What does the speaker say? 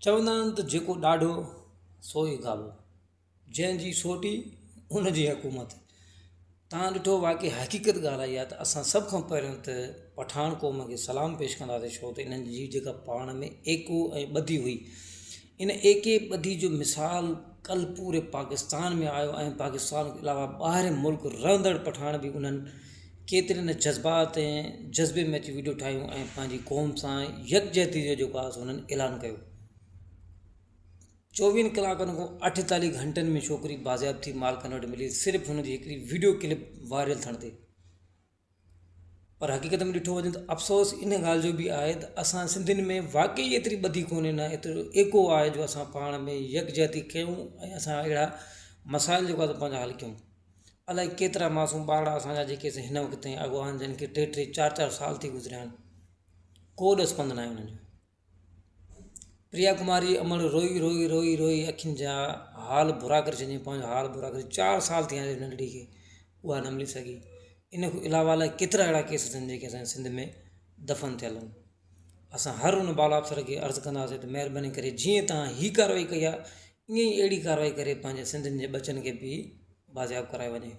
चवंदा आहिनि त जेको ॾाढो सो ई गाबो, जंहिंजी सोटी उन जी हुकूमत। तव्हां ॾिठो वाक़ई हक़ीक़त ॻाल्हि आहे त असां सभ खां पहिरियों त पठान क़ौम खे सलाम पेश कंदासीं, छो त इन्हनि जी जेका पाण में एको ऐं ॿधी हुई, इन एके ॿधी जो मिसाल कल पूरे पाकिस्तान में आयो ऐं पाकिस्तान खां अलावा ॿाहिरि मुल्क रहंदड़ पठान बि उन्हनि केतिरे न जज़्बात ऐं जज़्बे में अची वीडियो ठाहियूं ऐं पंहिंजी क़ौम सां यकजहती जो जेको आहे हुननि ऐलान कयो। 24 कलाकनि खां 48 घंटनि में छोकिरी बाज़ियाब थी मालकनि वटि मिली, सिर्फ़ु हुनजी हिकिड़ी वीडियो क्लिप वायरल थियण ते। पर हक़ीक़त में ॾिठो वञे त अफ़सोस इन ॻाल्हि जो बि आहे त असां सिंधियुनि में वाक़ई एतिरी ॿधी कोन्हे, न एतिरो एको आहे जो असां पाण में यकजहती कयूं ऐं असां अहिड़ा मसाइल जेको आहे पंहिंजा हल कयूं। अलाए केतिरा मासूम ॿार असांजा जेके हिन वक़्त ताईं अॻवान जिन खे 3-3 4-4 साल थी गुज़रिया आहिनि, को ॾसपंद न आहे उन्हनि जो। प्रिया कुमारी अमर रोई रोई रोई रोई अखियुनि जा हाल बुरा करे छॾियईं, पंहिंजो हाल बुरा करे 4 साल थी विया नंढड़ी खे, उहा न मिली सघी। इन खां अलावा अलाए केतिरा अहिड़ा केस आहिनि जेके असांजे सिंध में दफ़न थियल आहिनि। असां हर उन बाला अफ़सर खे अर्ज़ु कंदासीं त महिरबानी करे जीअं तव्हां हीअ कार्रवाई कई आहे, ईअं ई अहिड़ी कार्रवाई करे पंहिंजे सिंधियुनि जे बचनि खे बि बाज़ियाब कराए वञे।